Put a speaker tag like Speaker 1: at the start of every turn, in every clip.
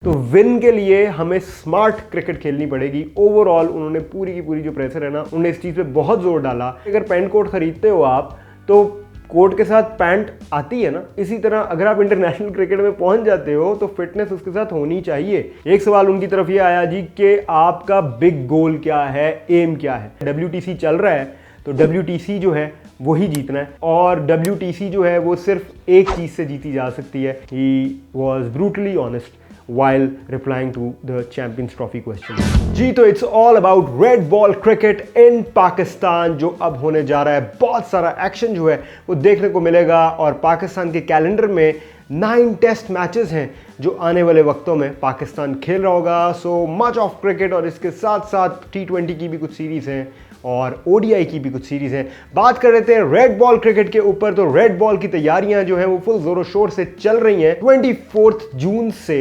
Speaker 1: तो विन के लिए हमें स्मार्ट क्रिकेट खेलनी पड़ेगी। ओवरऑल उन्होंने पूरी की पूरी जो प्रेशर है ना, उन्होंने इस चीज़ पे बहुत जोर डाला। अगर पैंट कोट खरीदते हो आप तो कोट के साथ पैंट आती है ना, इसी तरह अगर आप इंटरनेशनल क्रिकेट में पहुंच जाते हो तो फिटनेस उसके साथ होनी चाहिए। एक सवाल उनकी तरफ ये आया जी कि आपका बिग गोल क्या है, एम क्या है। WTC चल रहा है तो WTC जो है वही जीतना है, और WTC जो है वो सिर्फ एक चीज़ से जीती जा सकती है। He was brutally honest while replying to the Champions Trophy question. जी तो it's all about red ball cricket in Pakistan जो अब होने जा रहा है। बहुत सारा एक्शन जो है वो देखने को मिलेगा, और पाकिस्तान के कैलेंडर में 9 टेस्ट मैचेस हैं जो आने वाले वक्तों में पाकिस्तान खेल रहा होगा। सो मच ऑफ क्रिकेट, और इसके साथ साथ T20 की भी कुछ सीरीज़ हैं और ODI की भी कुछ सीरीज़ हैं। बात कर रहे थे रेड बॉल क्रिकेट के ऊपर, तो रेड बॉल की तैयारियां जो हैं वो फुल जोरों शोर से चल रही हैं। 24 जून से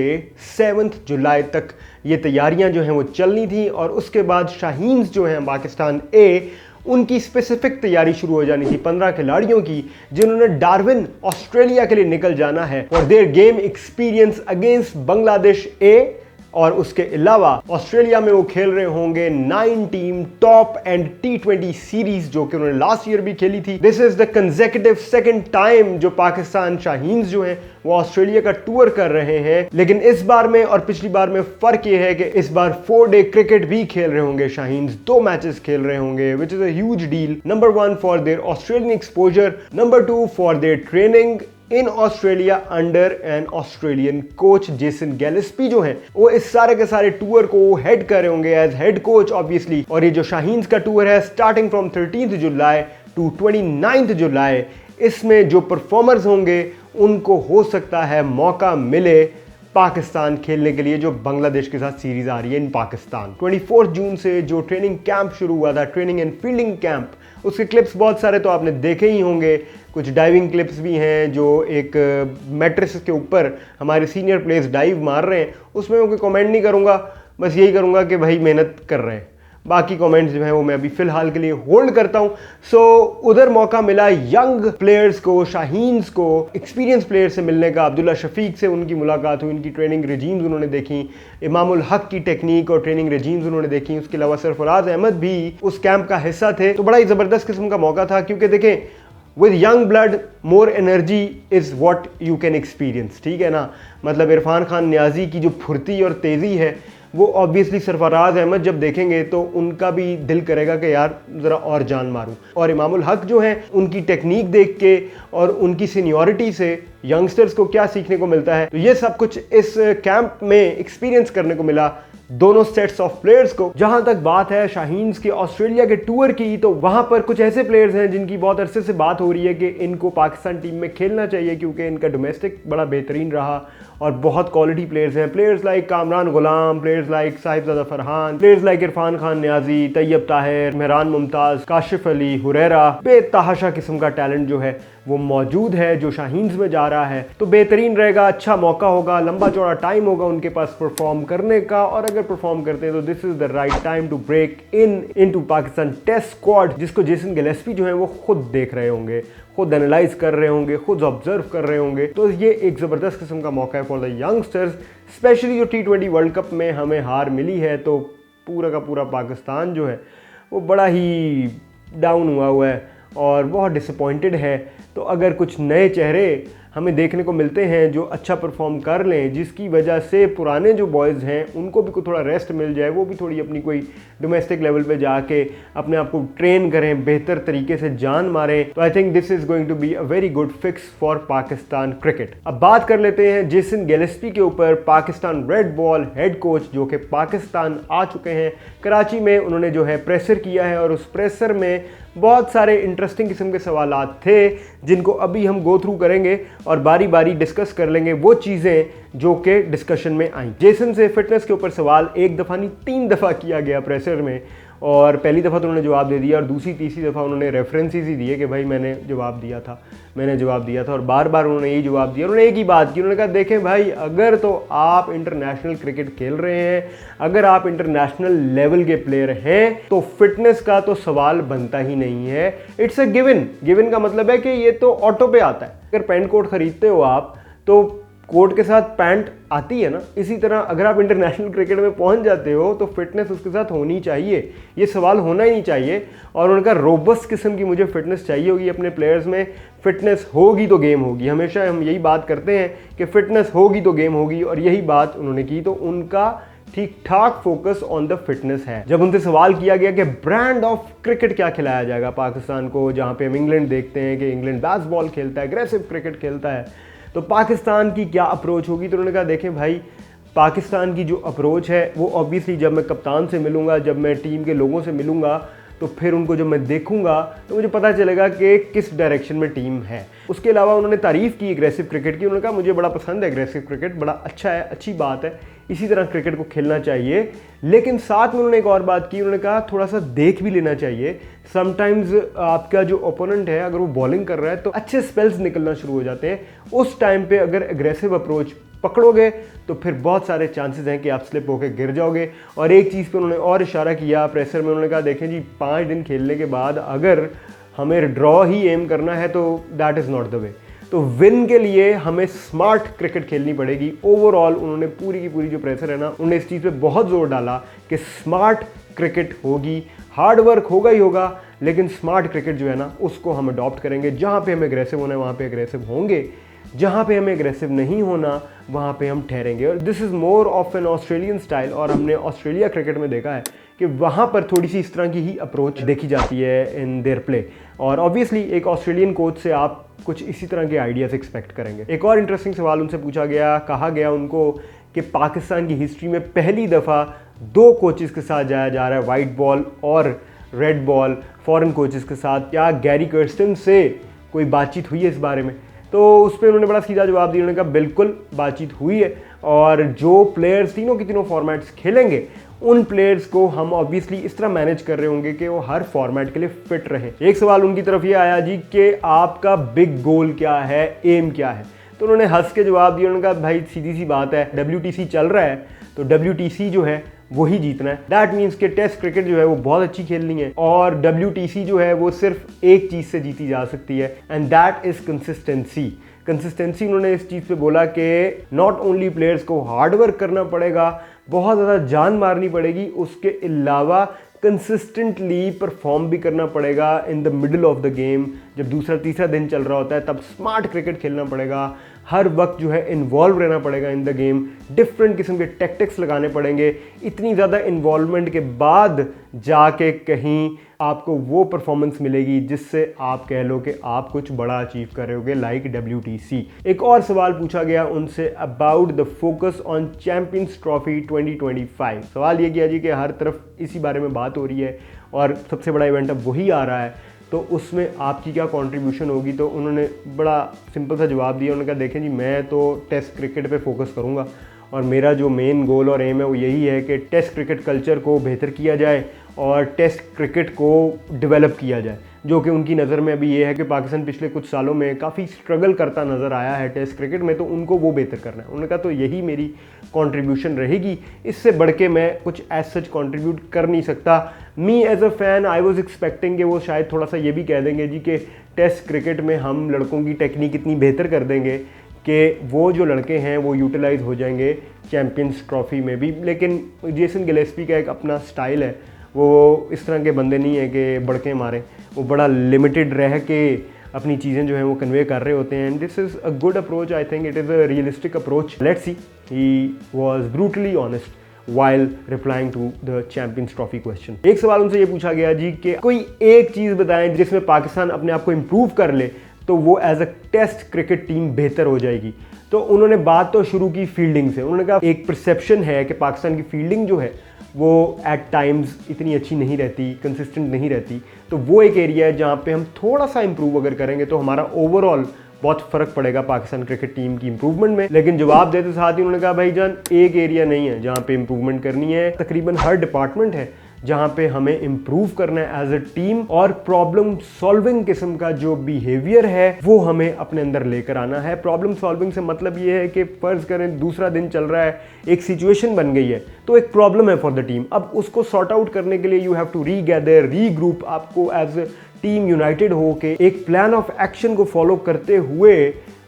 Speaker 1: 7 जुलाई तक ये तैयारियां जो हैं वो चलनी थी, और उसके बाद शाहीन्स जो हैं पाकिस्तान ए, उनकी स्पेसिफिक तैयारी शुरू हो जानी थी 15 खिलाड़ियों की, जिन्होंने डार्विन ऑस्ट्रेलिया के लिए निकल जाना है for their game experience against Bangladesh A. और उसके अलावा ऑस्ट्रेलिया में वो खेल रहे होंगे 9 team top and T20 series जो कि उन्होंने लास्ट ईयर भी खेली थी। This is the consecutive second time जो पाकिस्तान शाहीन्स जो हैं वो ऑस्ट्रेलिया का टूर कर रहे हैं। लेकिन इस बार में और पिछली बार में फर्क ये है कि इस बार 4 डे क्रिकेट भी खेल रहे होंगे शाहीन्स, 2 मैचेस खेल रहे होंगे, which is a huge deal. Number 1 for their Australian exposure, number 2 for their training in Australia under an Australian coach. Jason Gillespie जो हैं वो इस सारे के सारे टूर को हेड कर रहे होंगे एज हेड कोच ऑब्वियसली। और ये जो शाहीन्स का टूर है स्टार्टिंग फ्रॉम 13 जुलाई टू 29 जुलाई, इसमें जो परफॉर्मर्स होंगे उनको हो सकता है मौका मिले पाकिस्तान खेलने के लिए, जो बांग्लादेश के साथ सीरीज आ रही है इन पाकिस्तान। 24 जून से जो ट्रेनिंग कैंप शुरू हुआ था, ट्रेनिंग एंड फील्डिंग कैंप, उसके क्लिप्स बहुत सारे तो आपने देखे ही होंगे। कुछ डाइविंग क्लिप्स भी हैं जो एक मैट्रेस के ऊपर हमारे सीनियर प्लेयर्स डाइव मार रहे हैं। उसमें मैं कोई कमेंट नहीं करूंगा, बस यही करूंगा कि भाई मेहनत कर रहे हैं। बाकी कमेंट्स जो हैं वो मैं अभी फिलहाल के लिए होल्ड करता हूं। सो उधर मौका मिला यंग प्लेयर्स को, शाहीन्स को, एक्सपीरियंस प्लेयर्स से मिलने का। अब्दुल्ला शफीक से उनकी मुलाकात हुई, उनकी ट्रेनिंग रेजीम्स उन्होंने देखी, इमामुल हक की टेक्निक और ट्रेनिंग रेजीम्स उन्होंने देखी। उसके अलावा सरफराज अहमद भी उस कैंप का हिस्सा थे। तो बड़ा ही ज़बरदस्त किस्म का मौका था, क्योंकि देखें with young blood more energy is what you can experience, ठीक है ना। मतलब इरफान खान न्याजी की जो फुर्ती और तेज़ी है वो ऑब्वियसली सरफराज अहमद जब देखेंगे तो उनका भी दिल करेगा कि यार ज़रा और जान मारूं। और इमामुल हक जो हैं उनकी टेक्निक देख के और उनकी सीनियरिटी से यंगस्टर्स को क्या सीखने को मिलता है, तो ये सब कुछ इस कैंप में एक्सपीरियंस करने को मिला दोनों सेट्स ऑफ प्लेयर्स को। जहां तक बात है शाहीन्स के ऑस्ट्रेलिया के टूर की, तो वहां पर कुछ ऐसे प्लेयर्स हैं जिनकी बहुत अरसे से बात हो रही है कि इनको पाकिस्तान टीम में खेलना चाहिए, क्योंकि इनका डोमेस्टिक बड़ा बेहतरीन रहा और बहुत क्वालिटी प्लेयर्स हैं। Players like Kamran Ghulam, players like Sahibzada Farhan, players like Irfan Khan Niazi, Tayyab Tahir, Mehran Mumtaz, Kashif Ali, Huraira, बेतहाशा किस्म का टैलेंट जो है वो मौजूद है जो शाहीन्स में जा रहा है। तो बेहतरीन रहेगा, अच्छा मौका होगा, लंबा चौड़ा टाइम होगा उनके पास परफॉर्म करने का। और अगर परफॉर्म करते हैं तो this is the right time to break into Pakistan test squad, जिसको जेसन गिलेस्पी जो है वो खुद देख रहे होंगे, खुद एनालाइज कर रहे होंगे, खुद ऑब्जर्व कर रहे होंगे। तो ये एक ज़बरदस्त किस्म का मौका है फॉर द यंगस्टर्स, स्पेशली जो T20 वर्ल्ड कप में हमें हार मिली है। तो पूरा का पूरा पाकिस्तान जो है वो बड़ा ही डाउन हुआ है और बहुत डिसअपॉइंटेड है। तो अगर कुछ नए चेहरे हमें देखने को मिलते हैं जो अच्छा परफॉर्म कर लें, जिसकी वजह से पुराने जो बॉयज़ हैं उनको भी थोड़ा रेस्ट मिल जाए, वो भी थोड़ी अपनी कोई डोमेस्टिक लेवल पे जाके अपने आप को ट्रेन करें, बेहतर तरीके से जान मारें, तो I think this is going to be a very good fix for Pakistan cricket. अब बात कर लेते हैं जेसन गिलेस्पी के ऊपर, Pakistan red ball head coach जो कि पाकिस्तान आ चुके हैं। कराची में उन्होंने जो है प्रेशर किया है, और उस प्रेशर में बहुत सारे इंटरेस्टिंग किस्म के सवालात थे जिनको अभी हम गो थ्रू करेंगे और बारी बारी डिस्कस कर लेंगे वो चीज़ें जो कि डिस्कशन में आई। जेसन से फिटनेस के ऊपर सवाल एक दफ़ा नहीं 3 दफ़ा किया गया प्रेशर में, और पहली दफ़ा तो उन्होंने जवाब दे दिया और दूसरी तीसरी दफ़ा उन्होंने रेफरेंसेस ही दिए कि भाई मैंने जवाब दिया था, और बार बार उन्होंने यही जवाब दिया। उन्होंने एक ही बात की, उन्होंने कहा देखें भाई, अगर तो आप इंटरनेशनल क्रिकेट खेल रहे हैं, अगर आप इंटरनेशनल लेवल के प्लेयर हैं, तो फिटनेस का तो सवाल बनता ही नहीं है। इट्स अ गिवन का मतलब है कि ये तो ऑटो पे आता है। अगर पैंट कोट खरीदते हो आप तो कोट के साथ पैंट आती है ना, इसी तरह अगर आप इंटरनेशनल क्रिकेट में पहुंच जाते हो तो फिटनेस उसके साथ होनी चाहिए, ये सवाल होना ही नहीं चाहिए। और उनका रोबस्ट किस्म की मुझे फिटनेस चाहिए होगी अपने प्लेयर्स में। फिटनेस होगी तो गेम होगी, हमेशा हम यही बात करते हैं कि फिटनेस होगी तो गेम होगी, और यही बात उन्होंने की। तो उनका ठीक ठाक फोकस ऑन द फिटनेस है। जब उनसे सवाल किया गया कि ब्रांड ऑफ क्रिकेट क्या खिलाया जाएगा पाकिस्तान को, जहां पे हम इंग्लैंड देखते हैं कि इंग्लैंड बेसबॉल खेलता है, एग्रेसिव क्रिकेट खेलता है, तो पाकिस्तान की क्या अप्रोच होगी, तो उन्होंने कहा देखें भाई, पाकिस्तान की जो अप्रोच है वो ऑब्वियसली जब मैं कप्तान से मिलूंगा, जब मैं टीम के लोगों से मिलूंगा, तो फिर उनको जब मैं देखूंगा तो मुझे पता चलेगा कि किस डायरेक्शन में टीम है। उसके अलावा उन्होंने तारीफ़ की एग्रेसिव क्रिकेट की। उन्होंने कहा मुझे बड़ा पसंद है एग्रेसिव क्रिकेट, बड़ा अच्छा है, अच्छी बात है, इसी तरह क्रिकेट को खेलना चाहिए। लेकिन साथ में उन्होंने एक और बात की, उन्होंने कहा थोड़ा सा देख भी लेना चाहिए। समटाइम्स आपका जो ओपोनेंट है अगर वो बॉलिंग कर रहा है तो अच्छे स्पेल्स निकलना शुरू हो जाते हैं, उस टाइम पे अगर एग्रेसिव अप्रोच पकड़ोगे तो फिर बहुत सारे चांसेस हैं कि आप स्लिप होकर गिर जाओगे। और एक चीज़ पे उन्होंने और इशारा किया प्रेशर में, उन्होंने कहा देखें जी 5 दिन खेलने के बाद अगर हमें ड्रॉ ही एम करना है तो that is not the way. तो विन के लिए हमें स्मार्ट क्रिकेट खेलनी पड़ेगी। ओवरऑल उन्होंने पूरी की पूरी जो प्रेशर है ना, उन्होंने इस चीज़ पे बहुत जोर डाला कि स्मार्ट क्रिकेट होगी, हार्ड वर्क होगा ही होगा, लेकिन स्मार्ट क्रिकेट जो है ना उसको हम अडॉप्ट करेंगे। जहाँ पे हमें एग्रेसिव होना है वहाँ पे एग्रेसिव होंगे, जहाँ पे हमें एग्रेसिव नहीं होना वहाँ पे हम ठहरेंगे। और this is more of an Australian style, और हमने ऑस्ट्रेलिया क्रिकेट में देखा है कि वहाँ पर थोड़ी सी इस तरह की ही अप्रोच देखी जाती है इन देयर प्ले। और ऑब्वियसली एक ऑस्ट्रेलियन कोच से आप कुछ इसी तरह के आइडियाज़ एक्सपेक्ट करेंगे। एक और इंटरेस्टिंग सवाल उनसे पूछा गया, कहा गया उनको कि पाकिस्तान की हिस्ट्री में पहली दफ़ा 2 कोचेज़ के साथ जाया जा रहा है, वाइट बॉल और रेड बॉल, फॉरेन कोचेज़ के साथ। क्या गैरी कर्स्टन से कोई बातचीत हुई है इस बारे में? तो उस पर उन्होंने बड़ा सीधा जवाब दिया। उन्होंने कहा बिल्कुल बातचीत हुई है, और जो प्लेयर्स तीनों की तीनों फॉर्मेट्स खेलेंगे उन प्लेयर्स को हम ऑब्वियसली इस तरह मैनेज कर रहे होंगे कि वो हर फॉर्मेट के लिए फिट रहे। एक सवाल उनकी तरफ ये आया जी कि आपका बिग गोल क्या है, एम क्या है? तो उन्होंने हंस के जवाब दिया। उन्होंने कहा भाई सीधी सी बात है, WTC चल रहा है तो WTC जो है वही जीतना है। दैट मीन्स कि टेस्ट क्रिकेट जो है वो बहुत अच्छी खेलनी है, और WTC जो है वो सिर्फ एक चीज़ से जीती जा सकती है, and that is consistency. Consistency उन्होंने इस चीज़ पे बोला कि नॉट ओनली प्लेयर्स को हार्ड वर्क करना पड़ेगा, बहुत ज़्यादा जान मारनी पड़ेगी, उसके अलावा कंसिस्टेंटली परफॉर्म भी करना पड़ेगा in the middle of the game. जब दूसरा तीसरा दिन चल रहा होता है तब स्मार्ट क्रिकेट खेलना पड़ेगा, हर वक्त जो है इन्वॉल्व रहना पड़ेगा इन द गेम, डिफरेंट किस्म के टैक्टिक्स लगाने पड़ेंगे। इतनी ज़्यादा इन्वॉल्वमेंट के बाद जाके कहीं आपको वो परफॉर्मेंस मिलेगी जिससे आप कह लो कि आप कुछ बड़ा अचीव कर रहे होगे, लाइक WTC। एक और सवाल पूछा गया उनसे about the focus on champions trophy 2025। सवाल ये किया जी कि हर तरफ इसी बारे में बात हो रही है और सबसे बड़ा इवेंट अब वही आ रहा है, तो उसमें आपकी क्या कंट्रीब्यूशन होगी? तो उन्होंने बड़ा सिंपल सा जवाब दिया। उन्होंने कहा देखें जी मैं तो टेस्ट क्रिकेट पे फोकस करूँगा, और मेरा जो मेन गोल और एम है वो यही है कि टेस्ट क्रिकेट कल्चर को बेहतर किया जाए और टेस्ट क्रिकेट को डेवलप किया जाए, जो कि उनकी नज़र में अभी ये है कि पाकिस्तान पिछले कुछ सालों में काफ़ी स्ट्रगल करता नज़र आया है टेस्ट क्रिकेट में, तो उनको वो बेहतर करना है। उन्होंने कहा तो यही मेरी कंट्रीब्यूशन रहेगी, इससे बढ़ के मैं कुछ एज सच कंट्रीब्यूट कर नहीं सकता। Me as a fan I was expecting कि वो शायद थोड़ा सा ये भी कह देंगे जी कि टेस्ट क्रिकेट में हम लड़कों की टेक्निक इतनी बेहतर कर देंगे कि वो जो लड़के हैं वो यूटिलाइज हो जाएंगे चैम्पियंस ट्रॉफी में भी। लेकिन जेसन गिलेस्पी का एक अपना स्टाइल है, वो इस तरह के बंदे नहीं है कि बड़के मारें, वो बड़ा लिमिटेड रह के अपनी चीज़ें जो हैं वो कन्वे कर रहे होते हैं। This is a good approach, I think it is a realistic approach. Let's see, he was brutally honest while replying to the Champions Trophy question। एक सवाल उनसे ये पूछा गया जी कि कोई एक चीज़ बताएं जिसमें पाकिस्तान अपने आप को इम्प्रूव कर ले तो वो as a test cricket team बेहतर हो जाएगी। तो उन्होंने बात तो शुरू की फील्डिंग से। उन्होंने कहा एक परसेप्शन है कि पाकिस्तान की फील्डिंग जो है वो एट टाइम्स इतनी अच्छी नहीं रहती, कंसिस्टेंट नहीं रहती, तो वो एक एरिया है जहाँ पे हम थोड़ा सा इम्प्रूव अगर करेंगे तो हमारा ओवरऑल बहुत फ़र्क पड़ेगा पाकिस्तान क्रिकेट टीम की इंप्रूवमेंट में। लेकिन जवाब देते साथ ही उन्होंने कहा भाईजान एक एरिया नहीं है जहाँ पे इंप्रूवमेंट करनी है, तकरीबन हर डिपार्टमेंट है जहाँ पे हमें इम्प्रूव करना है एज अ टीम, और प्रॉब्लम सॉल्विंग किस्म का जो बिहेवियर है वो हमें अपने अंदर लेकर आना है। प्रॉब्लम सॉल्विंग से मतलब ये है कि फ़र्ज़ करें दूसरा दिन चल रहा है, एक सिचुएशन बन गई है तो एक प्रॉब्लम है फॉर द टीम, अब उसको सॉर्ट आउट करने के लिए you have to regather, regroup, आपको एज टीम यूनाइटेड हो के एक प्लान ऑफ एक्शन को फॉलो करते हुए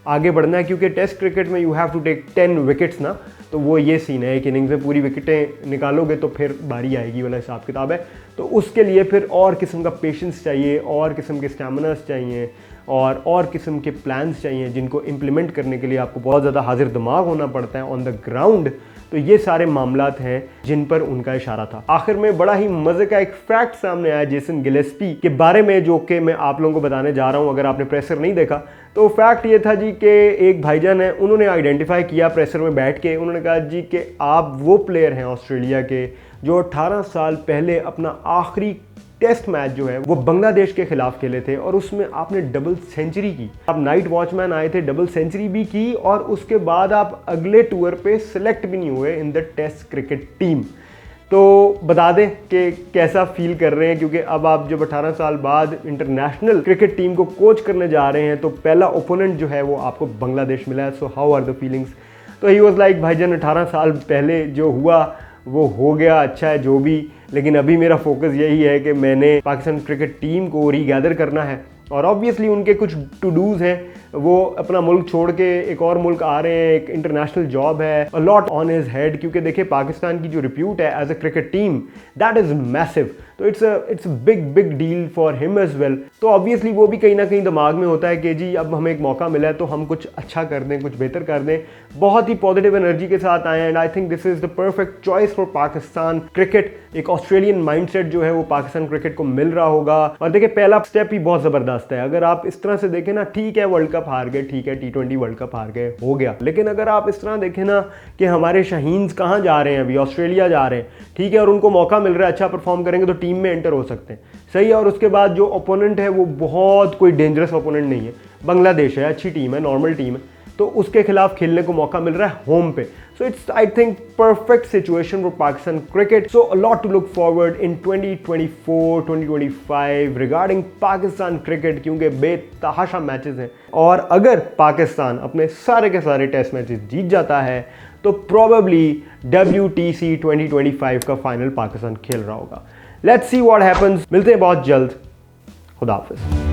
Speaker 1: आगे बढ़ना है, क्योंकि टेस्ट क्रिकेट में you have to take 10 wickets ना, तो वो ये सीन है, एक इनिंग्स में पूरी विकेटें निकालोगे तो फिर बारी आएगी वाला हिसाब किताब है। तो उसके लिए फिर और किस्म का पेशेंस चाहिए, और किस्म के स्टैमिनास चाहिए, और किस्म के प्लान्स चाहिए जिनको इम्प्लीमेंट करने के लिए आपको बहुत ज़्यादा हाजिर दिमाग होना पड़ता है ऑन द ग्राउंड। तो ये सारे मामलात हैं जिन पर उनका इशारा था। आखिर में बड़ा ही मजे का एक फैक्ट सामने आया जेसन गिलेस्पी के बारे में, जो कि मैं आप लोगों को बताने जा रहा हूं अगर आपने प्रेशर नहीं देखा। तो फैक्ट ये था जी कि एक भाईजान है, उन्होंने आइडेंटिफाई किया प्रेशर में बैठ के, उन्होंने कहा जी कि आप वो प्लेयर हैं ऑस्ट्रेलिया के जो 18 साल पहले अपना आखिरी टेस्ट मैच जो है वो बांग्लादेश के खिलाफ खेले थे, और उसमें आपने डबल सेंचुरी की। आप नाइट वॉचमैन आए थे, डबल सेंचुरी भी की, और उसके बाद आप अगले टूर पे सिलेक्ट भी नहीं हुए in the test cricket team. तो बता दें कि कैसा फील कर रहे हैं, क्योंकि अब आप जब 18 साल बाद इंटरनेशनल क्रिकेट टीम को कोच करने जा रहे हैं, तो पहला ओपोनेंट जो है वो आपको बांग्लादेश मिला है। So how are the feelings? तो ही वॉज लाइक भाईजान 18 साल पहले जो हुआ वो हो गया, अच्छा है जो भी, लेकिन अभी मेरा फोकस यही है कि मैंने पाकिस्तान क्रिकेट टीम को रीगैदर करना है। और ऑब्वियसली उनके कुछ टू डूज हैं, वो अपना मुल्क छोड़ के एक और मुल्क आ रहे हैं, एक इंटरनेशनल जॉब है, a lot on his head, क्योंकि देखिए पाकिस्तान की जो रिप्यूट है as a cricket team that is massive. तो it's big deal for him as well. तो ऑब्वियसली वो भी कहीं ना कहीं दिमाग में होता है कि जी अब हमें एक मौका मिला है तो हम कुछ अच्छा कर दें, कुछ बेहतर कर दें। बहुत ही पॉजिटिव एनर्जी के साथ आए, and I think this is the perfect choice for Pakistan cricket. एक ऑस्ट्रेलियन माइंडसेट जो है वो पाकिस्तान क्रिकेट को मिल रहा होगा। और देखिए पहला स्टेप ही बहुत ज़बरदस्त है। अगर आप इस तरह से देखें ना, ठीक है वर्ल्ड कप हार गए, ठीक है T20 वर्ल्ड कप हार गए, हो गया, लेकिन अगर आप इस तरह देखें ना कि हमारे शाहीन्स कहाँ जा रहे हैं, अभी ऑस्ट्रेलिया जा रहे हैं, ठीक है, और उनको मौका मिल रहा है, अच्छा परफॉर्म करेंगे तो टीम में एंटर हो सकते हैं, सही है। और उसके बाद जो ओपोनेंट है वो बहुत कोई डेंजरस ओपोनेंट नहीं है, बांग्लादेश है, अच्छी टीम है, नॉर्मल टीम है, तो उसके खिलाफ खेलने को मौका मिल रहा है होम पे। So it's I think perfect situation for Pakistan cricket. So a lot to look forward in 2024 2025 regarding Pakistan cricket, क्योंकि बेतहाशा मैचेस हैं। और अगर पाकिस्तान अपने सारे के सारे टेस्ट मैचेस जीत जाता है तो प्रोबेबली WTC 2025 का फाइनल पाकिस्तान खेल रहा होगा। Let's see what happens. मिलते हैं बहुत जल्द। खुदा हाफिज़।